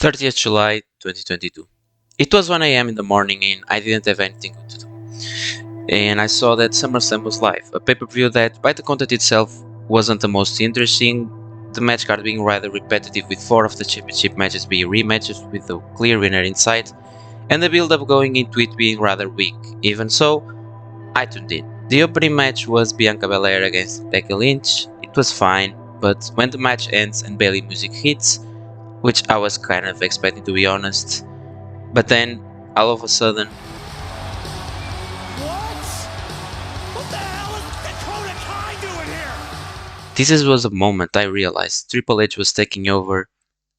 30th July 2022. It was 1 a.m. in the morning and I didn't have anything good to do. And I saw that SummerSlam was live, a pay-per-view that, by the content itself, wasn't the most interesting, the match card being rather repetitive with 4 of the championship matches being rematches with a clear winner in sight, and the build-up going into it being rather weak. Even so, I tuned in. The opening match was Bianca Belair against Becky Lynch. It was fine, but when the match ends and Bayley music hits, which I was kind of expecting to be honest, but then all of a sudden, What? What the hell is Dakota Kai doing here? this was the moment I realized Triple H was taking over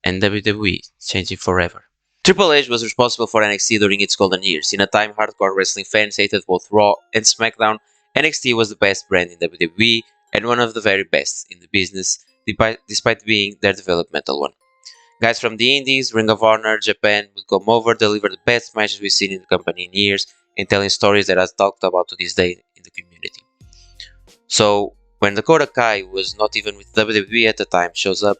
and WWE changing forever. Triple H was responsible for NXT during its golden years. In a time hardcore wrestling fans hated both Raw and SmackDown, NXT was the best brand in WWE and one of the very best in the business, despite being their developmental one. Guys from the Indies, Ring of Honor, Japan would come over, deliver the best matches we've seen in the company in years, and telling stories that I've talked about to this day in the community. So, when Dakota Kai was not even with WWE at the time shows up,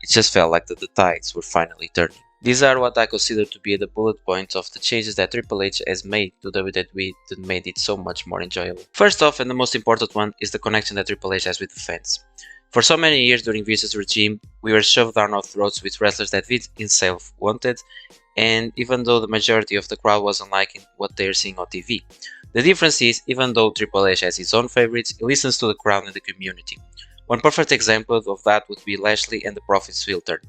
it just felt like that the tides were finally turning. These are what I consider to be the bullet points of the changes that Triple H has made to WWE that made it so much more enjoyable. First off, and the most important one, is the connection that Triple H has with the fans. For so many years during Vince's regime, we were shoved down our throats with wrestlers that Vince himself wanted, and even though the majority of the crowd wasn't liking what they're seeing on TV. The difference is, even though Triple H has his own favorites, he listens to the crowd and the community. One perfect example of that would be Lashley and the Profits heel turn.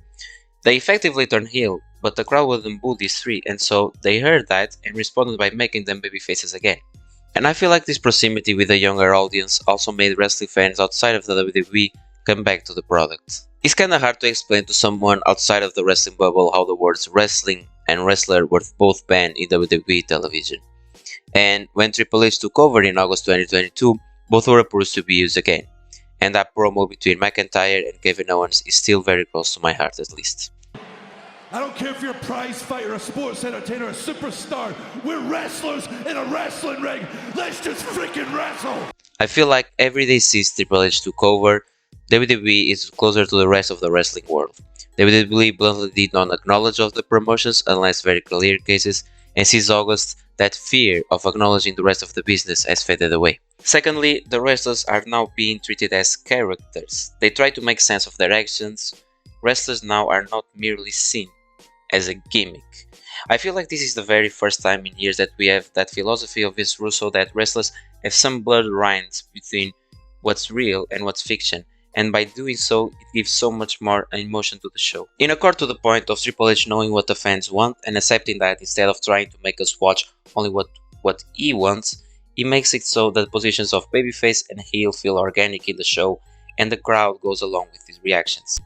They effectively turned heel, but the crowd wouldn't boo these three, and so they heard that and responded by making them babyfaces again. And I feel like this proximity with a younger audience also made wrestling fans outside of the WWE come back to the product. It's kinda hard to explain to someone outside of the wrestling bubble how the words wrestling and wrestler were both banned in WWE television. And when Triple H took over in August 2022, both were approved to be used again. And that promo between McIntyre and Kevin Owens is still very close to my heart at least. I don't care if you're a prize fighter, a sports entertainer, a superstar. We're wrestlers in a wrestling ring. Let's just freaking wrestle. I feel like every day since Triple H took over, WWE is closer to the rest of the wrestling world. WWE bluntly did not acknowledge of the promotions unless very clear cases, and since August, that fear of acknowledging the rest of the business has faded away. Secondly, the wrestlers are now being treated as characters. They try to make sense of their actions. Wrestlers now are not merely seen as a gimmick. I feel like this is the very first time in years that we have that philosophy of Vince Russo that wrestlers have some blurred lines between what's real and what's fiction, and by doing so, it gives so much more emotion to the show. In accord to the point of Triple H knowing what the fans want and accepting that instead of trying to make us watch only what he wants, he makes it so that positions of babyface and heel feel organic in the show and the crowd goes along with his reactions.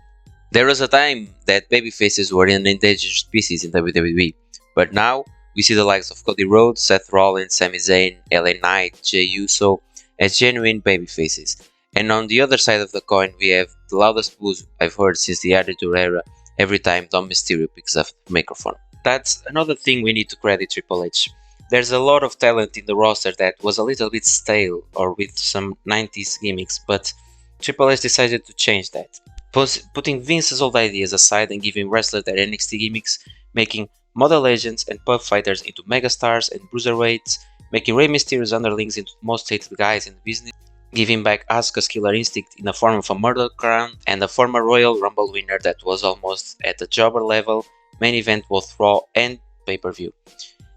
There was a time that babyfaces were an endangered species in WWE, but now we see the likes of Cody Rhodes, Seth Rollins, Sami Zayn, LA Knight, Jey Uso as genuine babyfaces. And on the other side of the coin, we have the loudest boos I've heard since the Attitude Era every time Dom Mysterio picks up the microphone. That's another thing we need to credit Triple H. There's a lot of talent in the roster that was a little bit stale or with some 90s gimmicks, but Triple H decided to change that. Putting Vince's old ideas aside and giving wrestlers their NXT gimmicks, making model legends and pub fighters into megastars and bruiserweights, making Rey Mysterio's underlings into the most hated guys in the business, giving back Asuka's killer instinct in the form of a murder crown, and a former Royal Rumble winner that was almost at the jobber level, main event both Raw and pay-per-view.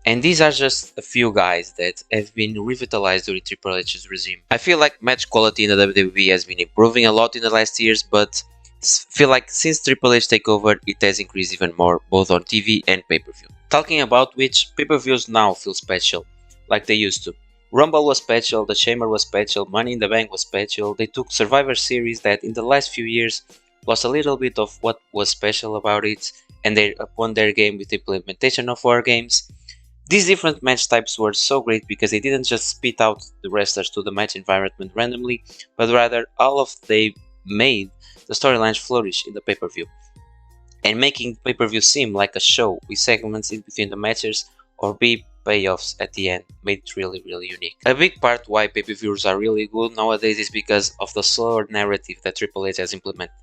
And these are just a few guys that have been revitalized during Triple H's regime. I feel like match quality in the WWE has been improving a lot in the last years, but feel like since Triple H takeover, it has increased even more, both on TV and pay-per-view. Talking about which, pay-per-views now feel special, like they used to. Rumble was special, The Chamber was special, Money in the Bank was special. They took Survivor Series that in the last few years lost a little bit of what was special about it, and they upped their game with the implementation of War Games. These different match types were so great because they didn't just spit out the wrestlers to the match environment randomly, but rather all of they made the storylines flourish in the pay-per-view, and making pay-per-view seem like a show with segments in between the matches or big payoffs at the end made it really unique. A big part why pay-per-views are really good nowadays is because of the slower narrative that Triple H has implemented.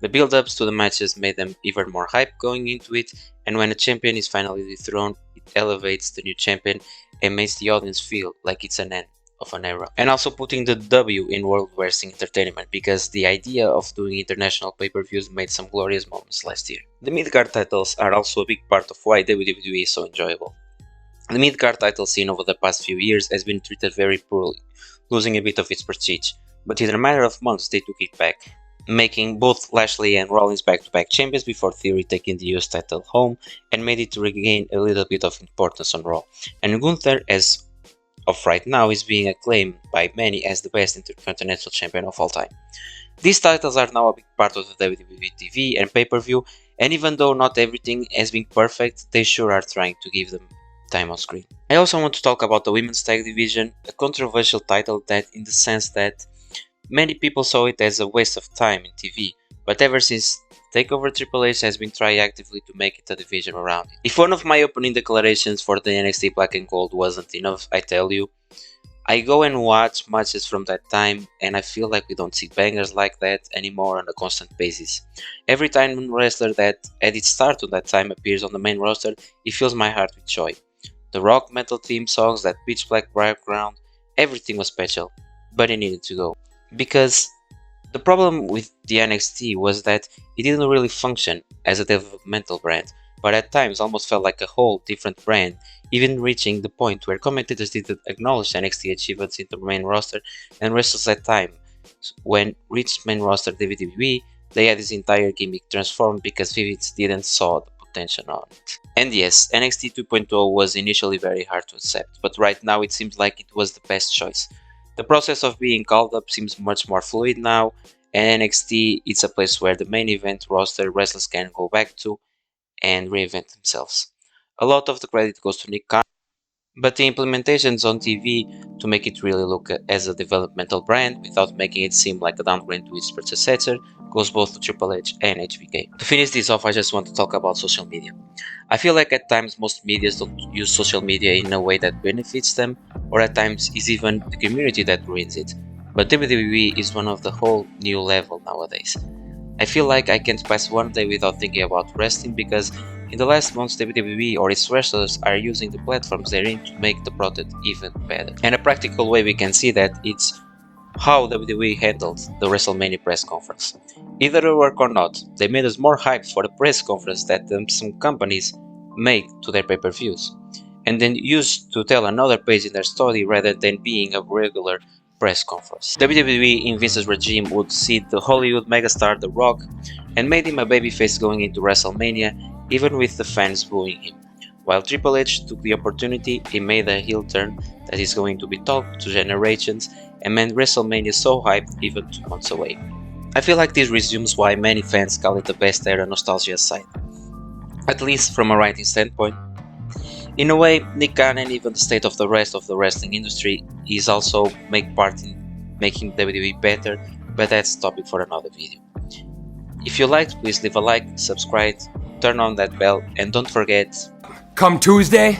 The build-ups to the matches made them even more hype going into it, and when a champion is finally dethroned, it elevates the new champion and makes the audience feel like it's an end of an era. And also putting the W in World Wrestling Entertainment, because the idea of doing international pay-per-views made some glorious moments last year. The Midcard titles are also a big part of why WWE is so enjoyable. The Midcard title scene over the past few years has been treated very poorly, losing a bit of its prestige, but in a matter of months they took it back, making both Lashley and Rollins back-to-back champions before Theory taking the US title home and made it to regain a little bit of importance on Raw. And Gunther, as of right now, is being acclaimed by many as the best Intercontinental Champion of all time. These titles are now a big part of the WWE TV and pay-per-view, and even though not everything has been perfect, they sure are trying to give them time on screen. I also want to talk about the Women's Tag Division, a controversial title that in the sense that many people saw it as a waste of time in TV, but ever since TakeOver Triple H has been trying actively to make it a division around it. If one of my opening declarations for the NXT Black and Gold wasn't enough, I tell you, I go and watch matches from that time and I feel like we don't see bangers like that anymore on a constant basis. Every time a wrestler that had its start on that time appears on the main roster, it fills my heart with joy. The rock metal theme songs, that pitch black background, everything was special, but it needed to go. Because the problem with the NXT was that it didn't really function as a developmental brand, but at times almost felt like a whole different brand, even reaching the point where commentators didn't acknowledge NXT achievements in the main roster, and wrestlers at times, when reached main roster WWE, they had this entire gimmick transformed because Vivids didn't saw the potential on it. And yes, NXT 2.0 was initially very hard to accept, but right now it seems like it was the best choice. The process of being called up seems much more fluid now, and NXT is a place where the main event roster wrestlers can go back to and reinvent themselves. A lot of the credit goes to Nick Khan, but the implementations on TV to make it really look as a developmental brand without making it seem like a downgrade to its predecessor goes both to Triple H and HBK. To finish this off, I just want to talk about social media. I feel like at times most medias don't use social media in a way that benefits them, or at times is even the community that ruins it. But WWE is one of the whole new level nowadays. I feel like I can't pass one day without thinking about wrestling because in the last months WWE or its wrestlers are using the platforms they're in to make the product even better. And a practical way we can see that it's how WWE handled the WrestleMania press conference. Either it worked or not, they made us more hyped for the press conference that some companies make to their pay-per-views, and then used to tell another page in their story rather than being a regular press conference. WWE in Vince's regime would seed the Hollywood megastar The Rock and made him a babyface going into WrestleMania, even with the fans booing him. While Triple H took the opportunity, he made a heel turn that is going to be talked to generations and made WrestleMania so hyped even 2 months away. I feel like this resumes why many fans call it the best era nostalgia aside, at least from a writing standpoint. In a way, Nick Khan and even the state of the rest of the wrestling industry is also make part in making WWE better, but that's a topic for another video. If you liked, please leave a like, subscribe, turn on that bell, and don't forget, Come Tuesday,